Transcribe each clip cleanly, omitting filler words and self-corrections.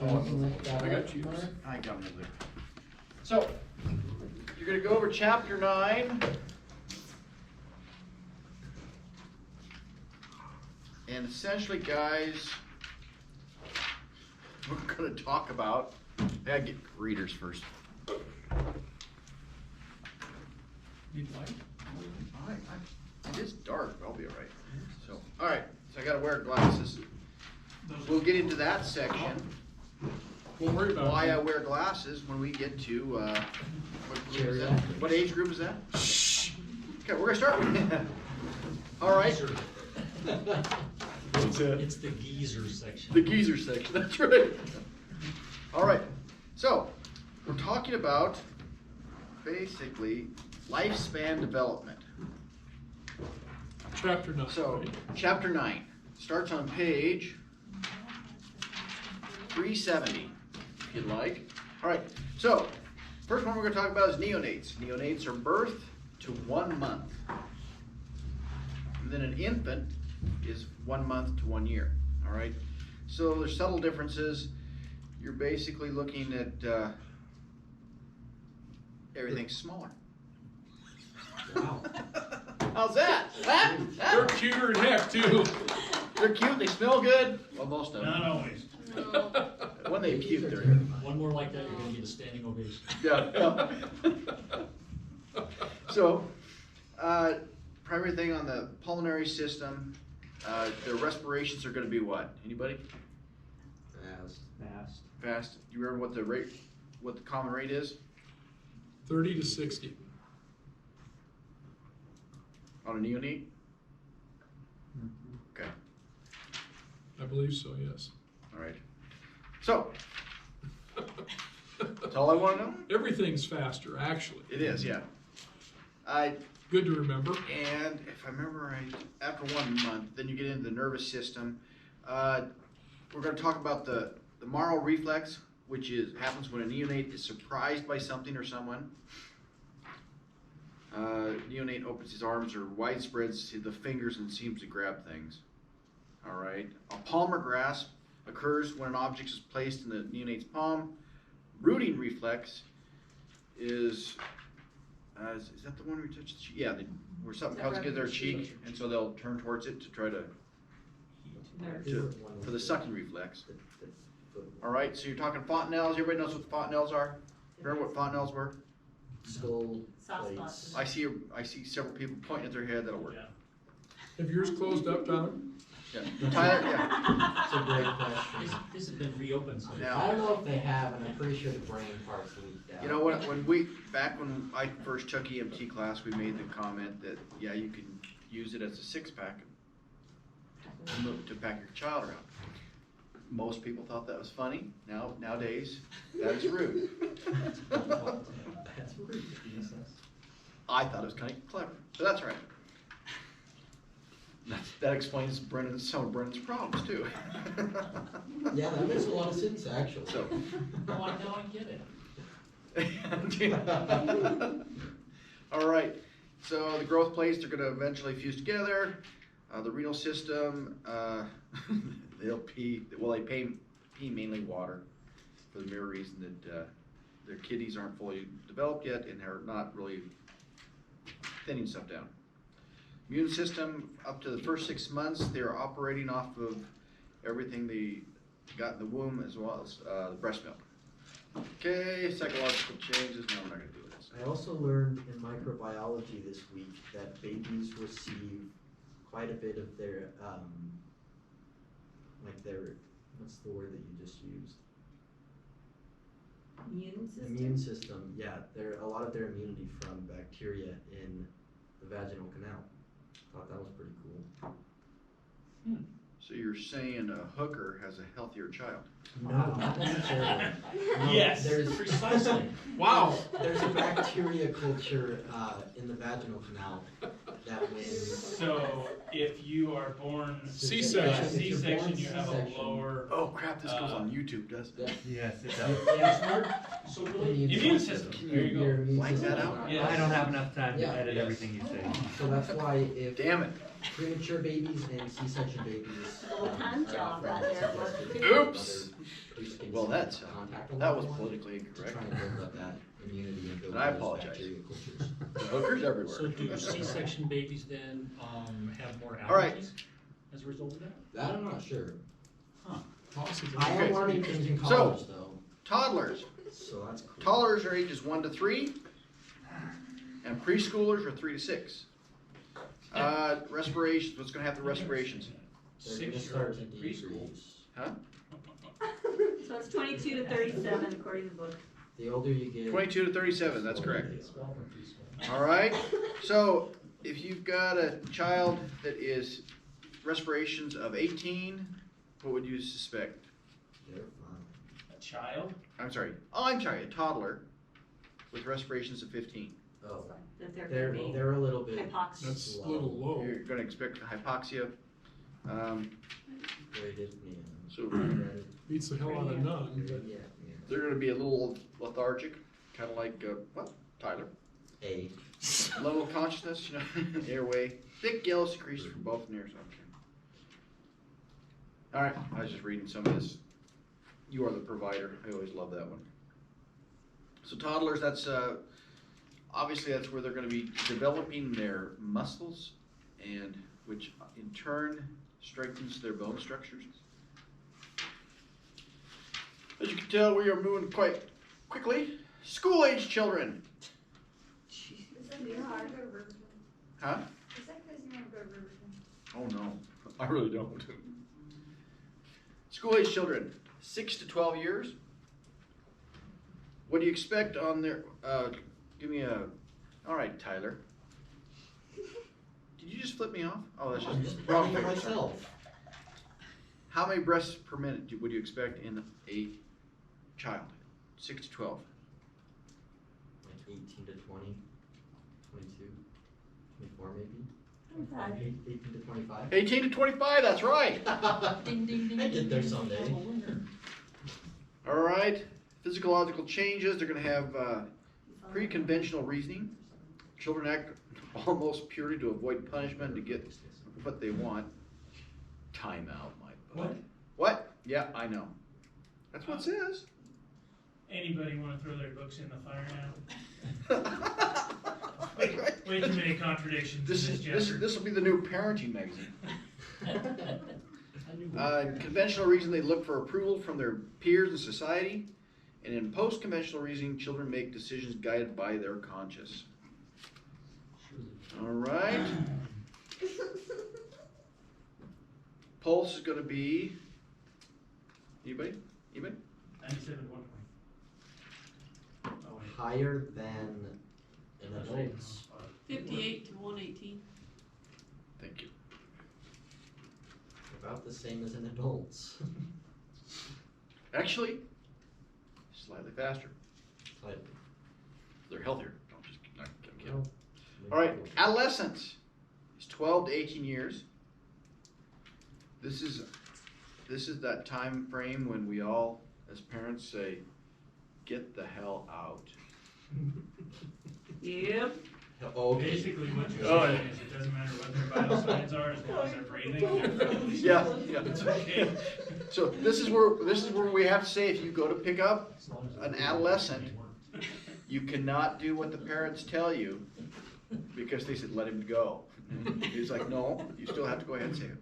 I got you. I got them there. So, you're gonna go over chapter 9. And essentially, guys, we're gonna talk about, I gotta get readers first. Need light? Alright, it is dark, but I'll be alright. So, alright, so I gotta wear glasses. We'll get into that section. Don't worry about Why I it. wear glasses when we get to, what group is that? What age group is that? Okay, we're gonna start. Alright. What's that? It's the geezer section. The geezer section, that's right. Alright, so we're talking about basically lifespan development. Chapter 9. So, right? chapter 9 starts on page 370, if you'd like. Alright, so first one we're going to talk about is neonates. Neonates are birth to 1 month. And then an infant is 1 month to 1 year. Alright, so there's subtle differences. You're basically looking at everything's smaller. Wow. How's that? Huh? They're cuter than heck, too. They're cute, they smell good. Well, most of them. Not always. When they puke, they're One more like that, you're gonna get a standing ovation. Yeah. So, primary thing on the pulmonary system, their respirations are gonna be what? Anybody? Fast. Fast. Do you remember what the rate, what the common rate is 30 to 60. on a neonate? Okay, I believe so, yes. all right. So, that's all I wanna know? Everything's faster, actually. It is, yeah. Good to remember. And if I remember right, after 1 month, then you get into the nervous system. We're going to talk about the Marl reflex, which happens when a neonate is surprised by something or someone. Neonate opens his arms or wide spreads the fingers and seems to grab things. All right. A palmar grasp occurs when an object is placed in the neonate's palm. Rooting reflex is that the one we touched? Yeah, where something comes against their cheek, and so they'll turn towards it to try to for the sucking reflex. All right, so you're talking fontanelles. Everybody knows what fontanelles are. Remember what fontanelles were? Skull Soft plates. spots. I see several people pointing at their head. That'll work. Have yours closed up, Tyler? Yeah. Tyler, yeah. It's a great question. This has been reopened, so. Now- I don't know if they have, and I'm pretty sure the brain part's leaked out. You know what? Back when I first took EMT class, we made the comment that yeah, you can use it as a 6-pack to pack your child around. Most people thought that was funny. Nowadays, that is rude. That's rude. I thought it was kind of clever, but that's right. That explains some of Brennan's problems too. Yeah, that makes a lot of sense, actually. So. No, I get it. All right, so the growth plates are going to eventually fuse together. The renal system, they pee mainly water for the mere reason that their kidneys aren't fully developed yet and are not really thinning stuff down. Immune system, up to the first 6 months, they're operating off of everything they got in the womb as well as the breast milk. Okay, psychological changes. No, we're not going to do this. I also learned in microbiology this week that babies receive quite a bit of their, what's the word that you just used? Immune system? Immune system, yeah. A lot of their immunity from bacteria in the vaginal canal. Thought that was pretty cool. So you're saying a hooker has a healthier child? No, not necessarily. No, Yes, there's precisely. Wow. There's a bacteria culture in the vaginal canal that when So if you are born C-section. If you're C-section, born you have a C-section, lower Oh crap, this goes on YouTube, doesn't it? Yes, it does. Yeah. So really, immune system. There you Your go. immune Blank that system's out? not Yeah. right. I don't have enough time to Yeah. edit Yes. everything you say. So that's why if Damn it. premature babies and C-section babies Full-time are job often out there. suggested Oops. mother pre-skin Well, that's, contact a that lot was more. politically To incorrect. try and build up that immunity and build And I those apologize. bacteria cultures. Hookers everywhere. So do C-section babies then, have more All right. allergies as a result of that? That I'm not sure. Huh. Possibly. I am Okay. learning things in So- college though, Toddlers. so that's cool. Toddlers are ages 1 to 3, and preschoolers are 3 to 6. Respirations. What's going to have the respirations? They're gonna start to 6-year-olds in preschool. decrease. So it's 22 to 37 according to the book. The older you get. 22 to 37. That's correct. It's well from preschool. All right. So if you've got a child that is respirations of 18, what would you suspect? They're fine. A child? I'm sorry. Oh, I'm sorry. A toddler with respirations of 15. Oh, That they're they're, gonna be they're a little bit hypoxic. That's a little low. You're going to expect hypoxia. rated, yeah. So Beats the hell out of none, but Yeah, they're going to be a little lethargic, kind of like what? Tyler. A. Low consciousness, airway, thick yellow secretions from both ears. Okay. All right, I was just reading some of this. You are the provider. I always love that one. So toddlers, that's obviously that's where they're going to be developing their muscles, and which in turn strengthens their bone structures. As you can tell, we are moving quite quickly. School-age children. Is that your heart? Huh? Is that because you want to go to Riverton? Oh no, I really don't. School-age children, 6 to 12 years. What do you expect on their? Give me a. All right, Tyler. Did you just flip me off? Oh, that's I'm just just wrong running it finger, sorry. myself. How many breaths per minute would you expect in a child? 6 to 12. Like 18 to 20, 22, 24 maybe. 25. 18 to 25. 18 to 25. That's right. Ding, ding, ding. I get there ding, someday. I'm a winner. All right. Physiological changes. They're going to have pre-conventional reasoning. Children act almost purely to avoid punishment to get what they want. Time out, my bud. What? Yeah, I know. That's what it says. Anybody wanna throw their books in the fire now? That's right. Way too many contradictions in this chapter. Will be the new parenting magazine. I knew In conventional reason, they look for approval from their peers in society. And in post-conventional reasoning, children make decisions guided by their conscience. All right. Pulse is going to be. Anybody? 97 to 120. Oh, wait. Higher than an adult's. 58 to 118. Thank you. About the same as an adult's. Actually, slightly faster. Slightly. They're healthier. Don't just. I'm kidding. No. All right, adolescence is 12 to 18 years. This is that time frame when we all, as parents, say, "Get the hell out." Yep. Okay. Basically, what you're Oh, saying is it doesn't matter what their vital signs are, as long as they're breathing, they're perfectly Yeah, safe. yeah. It's okay. So this is where we have to say, if you go to pick up As long as an it's- adolescent, you cannot do what the parents tell you because they said let him go. He's like, no, you still have to go ahead and say it.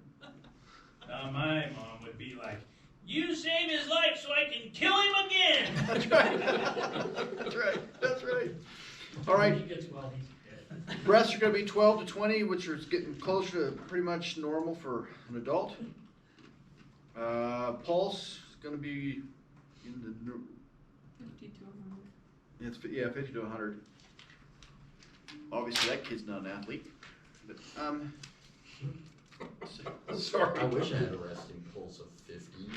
My mom would be like, "You save his life so I can kill him again." That's right. That's right. That's right. All right. He gets well, he's dead. Breaths are going to be 12 to 20, which is getting closer to pretty much normal for an adult. Pulse is going to be in the 50 to 100. it's 50 to 100. Obviously, that kid's not an athlete. But sorry. I wish I had a resting pulse of 50.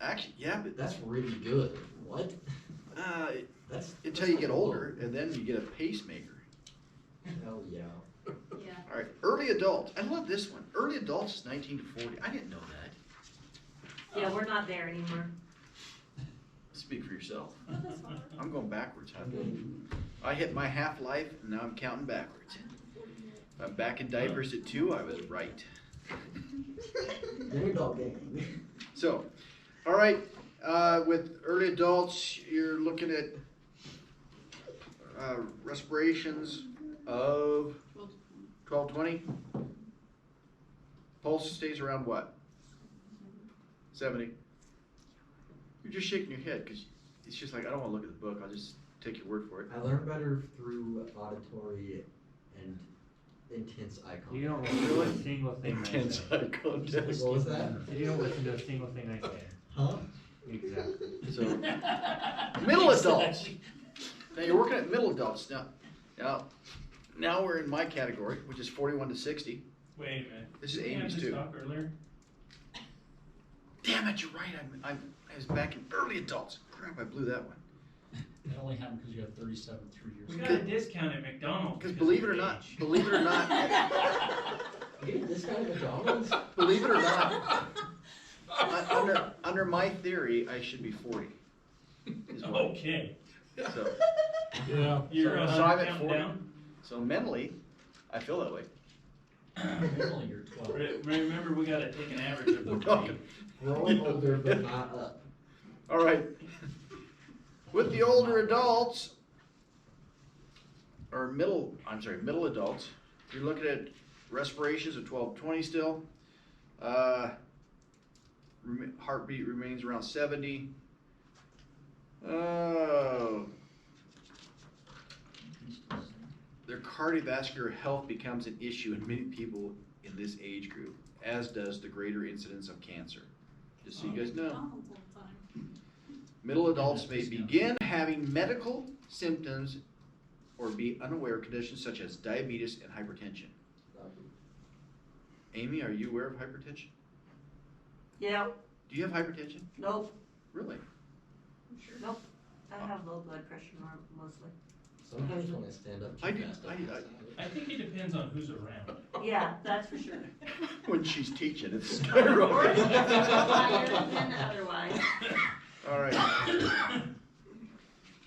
Actually, yeah, but That's really good. What? That's until you get older, and then you get a pacemaker. Hell yeah. Yeah. All right, early adults. I love this one. Early adults is 19 to 40. I didn't know that. Yeah, we're not there anymore. Speak for yourself. Oh, that's fine. I'm going backwards. I'm going. I hit my half life, and now I'm counting backwards. I'm back in diapers at 2. I was right. You're dog gang. So, all right, With early adults, you're looking at respirations of 12 to 12, 20. Pulse stays around what? 70. You're just shaking your head because it's just like, I don't want to look at the book. I'll just take your word for it. I learn better through auditory and intense eye contact. You don't listen to a single thing I Intense say. eye contact. What was that? You don't listen to a single thing I say. Huh? Exactly. So, middle adults. Now you're working at middle adults. Now we're in my category, which is 41 to 60. Wait a minute. This is Didn't we have Amy's this too. talk earlier? Damn it, you're right. I was back in early adults. Crap, I blew that one. It only happened because you have 37 through We years. got a discount at McDonald's. Because believe it or of not, age. believe it or not, This guy at McDonald's? believe it or not, under my theory, I should be 40. Is what- Okay. So, Yeah. You're So- 100 so I'm at counting 40. down? so mentally, I feel that way. Normally you're 12. Remember, we gotta take an average of the We're talking. Growing older, but not up. All right. With the older adults, or middle adults, you're looking at respirations of 12, 20 still. Heartbeat remains around 70. Their cardiovascular health becomes an issue in many people in this age group, as does the greater incidence of cancer. Just so you guys know. McDonald's all the time. Middle adults may begin having medical symptoms or be unaware of conditions such as diabetes and hypertension. Amy, are you aware of hypertension? Yeah, Do you have hypertension? nope, Really? nope. I have low blood pressure mostly. Sometimes when I stand up I too do- fast, I- I pass I out. think it depends on who's around. Yeah, that's for sure. When she's teaching, it's Or it's skyrocketing. higher than otherwise. All right.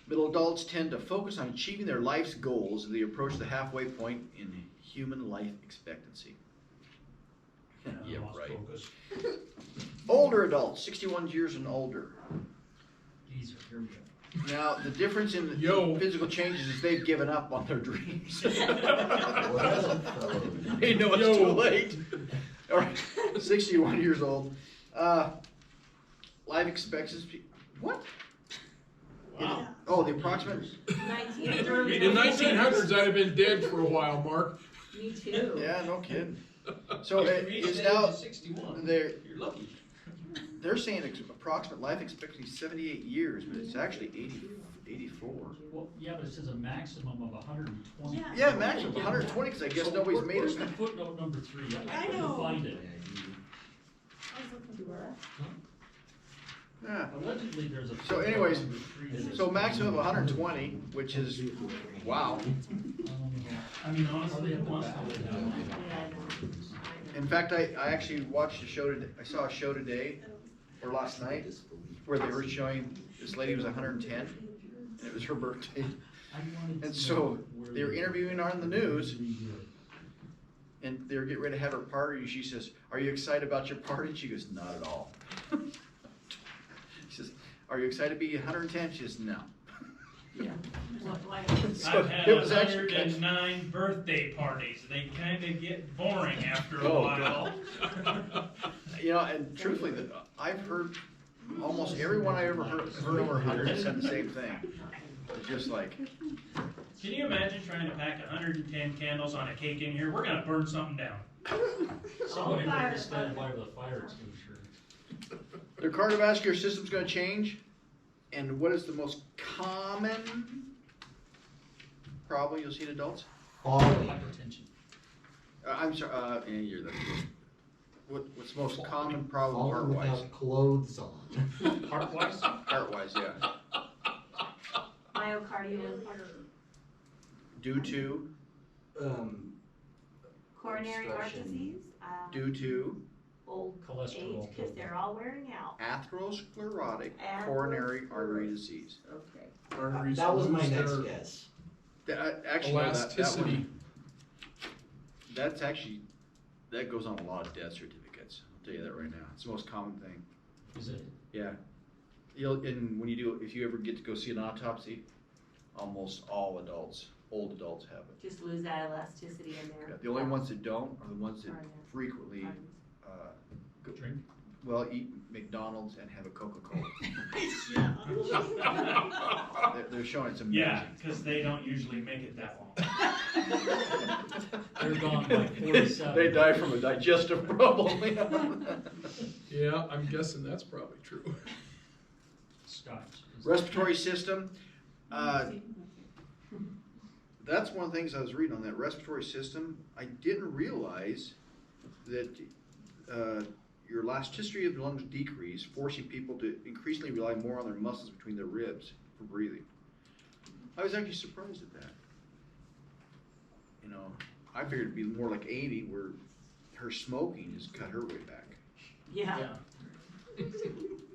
Middle adults tend to focus on achieving their life's goals as they approach the halfway point in human life expectancy. Yeah, Lost right. focus. Older adults, 61 years and older. Geez, here we go. Now, the difference in the Yo. physical changes is they've given up on their dreams. Well, They know it's Yo. too late. All right, 61 years old. Life expectancy, what? Wow. Oh, the approximate, 1930. In the 1900s, I'd have been dead for a while, Mark. Me too. yeah, no kidding. So If it you reach is the now, age of 61, they're, you're lucky. they're saying approximate life expectancy is 78 years, but it's actually 84. Well, yeah, but it says a maximum of 120. Yeah. Yeah, maximum 120, because I guess So nobody's where- made Where's it. the footnote number 3? I couldn't know. find it. I was looking for it. Yeah. Allegedly, there's a. So footnote anyways, number 3 that is- So maximum of 120, which is, wow. I mean, honestly, who wants to live that long? Yeah, I know. In fact, I actually watched a show today, I saw a show today, or last night, where they were showing, this lady was 110, and it was her birthday. I wanted to And know so, where they were the- interviewing her on the news, and they were getting ready to have her party, and she says, "Are you excited about your party?" And she goes, "Not at all." She says, "Are you excited to be 110?" She says, "No." Yeah. Why- So I've had it was actually 109 birthday parties. They kind of get boring after a Oh, while. You know, and truthfully, I've heard almost everyone I ever heard over 100 said the same thing. It's just like, Can you imagine trying to pack 110 candles on a cake in here? We're gonna burn something down. Somebody Fire better stand by department. the fire extinguisher. their cardiovascular system's gonna change, and what is the most common problem you'll see in adults? Falling. Hypertension. I'm sorry, yeah, you're the, what's the most common problem Falling heart-wise? without clothes on. Heart-wise? Heart-wise, yeah. Myocardial, Due to, coronary heart Obstruction. disease, due to old Cholesterol. age, because they're all wearing out. atherosclerotic coronary artery disease. Okay. Arteries That was my lose next their guess. Actually, no, that elasticity. one, that's actually, that goes on a lot of death certificates. I'll tell you that right now. It's the most common thing. Is it? Yeah. And when you do, if you ever get to go see an autopsy, almost all adults, old adults have it. Just lose that elasticity in there. Yeah, the only ones that don't are the ones that Are, yeah. frequently, Drink. well, eat McDonald's and have a Coca-Cola. They're showing it's amazing. Yeah, because they don't usually make it that long. They're gone by 47. They die from a digestive problem. Yeah, I'm guessing that's probably true. Scotch. Respiratory system, that's one of the things I was reading on that respiratory system. I didn't realize that your elasticity of the lungs decrease, forcing people to increasingly rely more on their muscles between their ribs for breathing. I was actually surprised at that. You know, I figured it'd be more like Amy, where her smoking has cut her way back. Yeah. You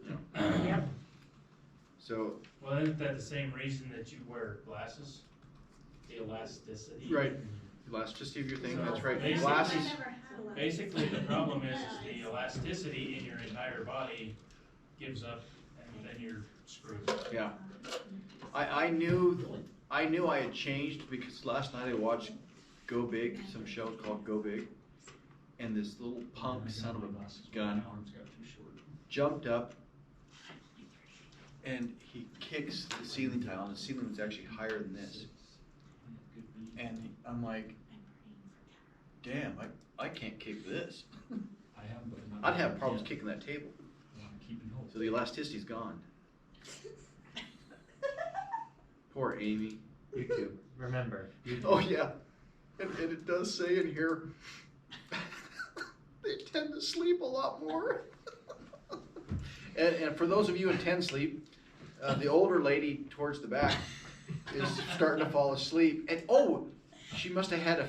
know? Yep. So, Well, isn't that the same reason that you wear glasses? The elasticity. right, elasticity of your thing, that's right. Basically- Glasses. Basically, the problem is the elasticity in your entire body gives up, and then you're screwed. Yeah. I knew I had changed because last night I watched Go Big, some show called Go Big, and this little punk son of a gun jumped up and he kicks the ceiling tile, and the ceiling was actually higher than this. And I'm like, damn, I can't kick this. I have, but not. I'd have problems kicking that table. I'm keeping hope. So the elasticity's gone. Poor Amy. You too. Remember. You too. Oh yeah, and it does say in here, they tend to sleep a lot more. and for those of you in 10 sleep, the older lady towards the back is starting to fall asleep. And oh, she must have had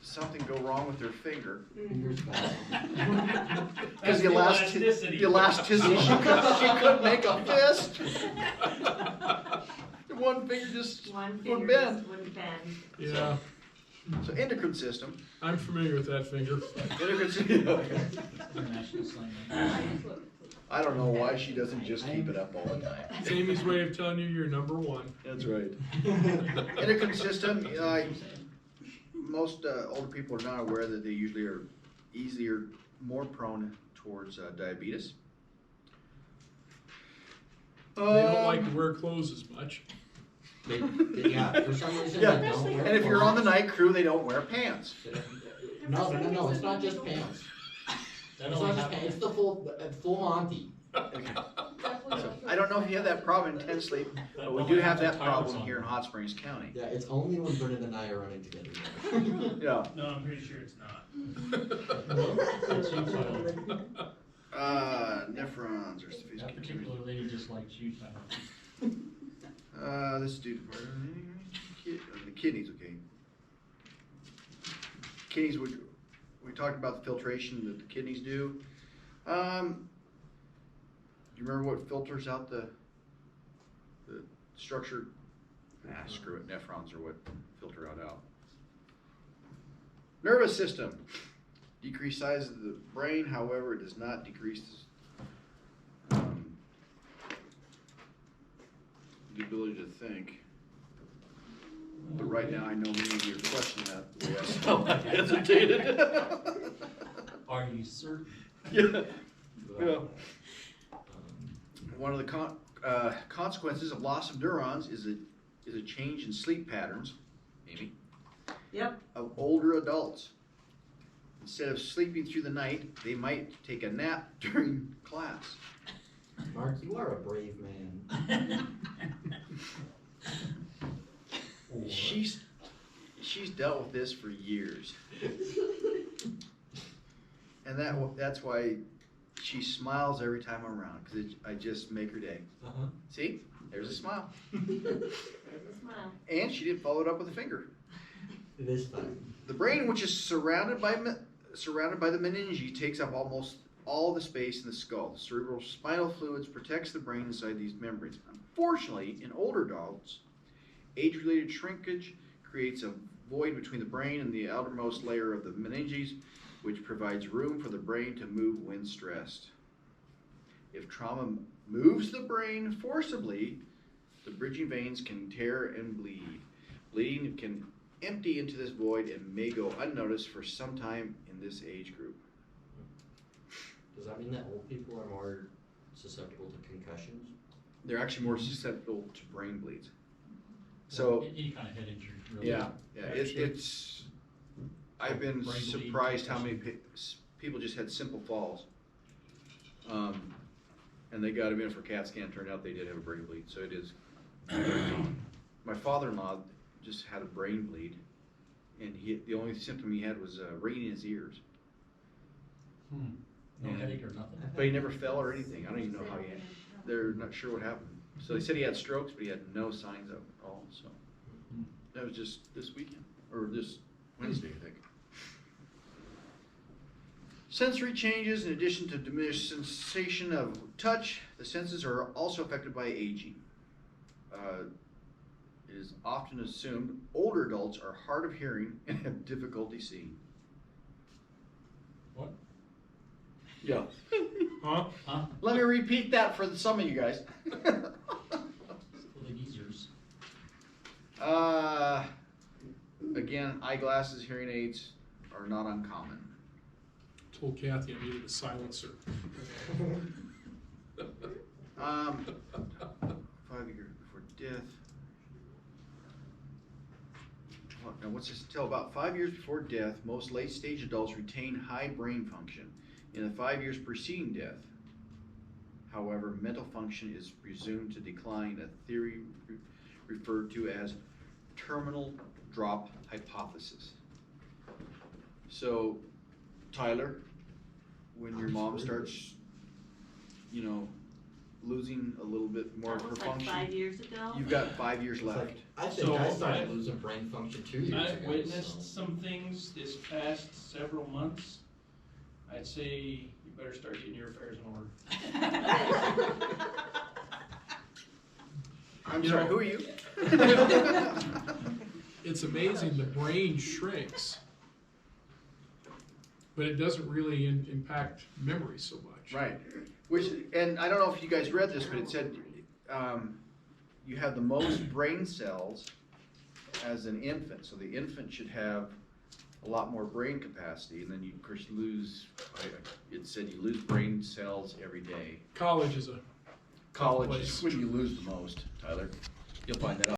something go wrong with her finger. Fingers fast. Because the elasticity. elasticity, she couldn't make a fist. One finger just One wouldn't finger bend. just wouldn't bend. Yeah, So endocrine system. I'm familiar with that finger. Endocrine system. International sign language. I don't know why she doesn't just keep it up all the time. It's Amy's way of telling you you're number one. That's right. Endocrine system, most older people are not aware that they usually are easier, more prone towards diabetes. They don't like to wear clothes as much. Yeah, for some reason Yeah, they don't wear and if you're on the clothes. night crew, they don't wear pants. No, it's not just pants. That It's only not just pants, it's the full Monty. I don't know if you have that problem in 10 sleep, but we do have that problem here in Hot Springs County. Yeah, it's only when Brendan and I are running together. Yeah. No, I'm pretty sure it's not. Nephrons are That sophisticated. particular lady just likes you, Tyler. This dude, the kidneys, okay. Kidneys, we talked about the filtration that the kidneys do. Do you remember what filters out the structure? Screw it, nephrons are what filter out. Nervous system. Decrease size of the brain, however, it does not decrease the ability to think. But right now, I know many of you are questioning that. The way I sound, I hesitated. Are you certain? Yeah. Yeah. One of the consequences of loss of neurons is a change in sleep patterns, Amy, Yep. of older adults. Instead of sleeping through the night, they might take a nap during class. Mark, you are a brave man. She's dealt with this for years, and that's why she smiles every time I'm around, because I just make her day. Uh-huh. See, there's a smile, There's a smile. and she didn't follow it up with a finger. This time. The brain, which is surrounded by the meninges, takes up almost all the space in the skull. The cerebral spinal fluids protects the brain inside these membranes. Unfortunately, in older adults, age-related shrinkage creates a void between the brain and the outermost layer of the meninges, which provides room for the brain to move when stressed. If trauma moves the brain forcibly, the bridging veins can tear and bleed. Bleeding can empty into this void and may go unnoticed for some time in this age group. Does that mean that old people are more susceptible to concussions? They're actually more susceptible to brain bleeds. So, Any kind of head injury, really. yeah, it's, I've been Brain bleed, surprised how many concussion. people just had simple falls. And they got them in for CAT scan, turned out they did have a brain bleed, so it is. My father-in-law just had a brain bleed, and the only symptom he had was ringing in his ears. No And- headache or nothing? But he never fell or anything. I don't even know how he had. They're not sure what happened. So they said he had strokes, but he had no signs of it at all. So that was just this weekend or this Wednesday, I think. Sensory changes, in addition to diminished sensation of touch, the senses are also affected by aging. It is often assumed older adults are hard of hearing and have difficulty seeing. What? Yeah. Huh? Huh? Let me repeat that for some of you guys. For the geezers. Again, eyeglasses, hearing aids are not uncommon. Told Kathy I needed a silencer. 5 years before death. Now, what's this? Till about 5 years before death, most late-stage adults retain high brain function. In the 5 years preceding death, however, mental function is presumed to decline, a theory referred to as terminal drop hypothesis. So, Tyler, when your mom starts, losing a little bit more of That her was like function, 5 years ago. you've got 5 years It's left. like, I think So I started I've- losing brain function 2 years I've ago. witnessed so. some things this past several months. I'd say you better start getting your affairs in order. I'm You sorry, know- who are you? It's amazing, the brain shrinks, but it doesn't really impact memory so much. Right, and I don't know if you guys read this, but it said, you have the most brain cells as an infant, so the infant should have a lot more brain capacity, and then you, of course, it said you lose brain cells every day. College is a College place. is when you lose the most, Tyler. You'll find that out.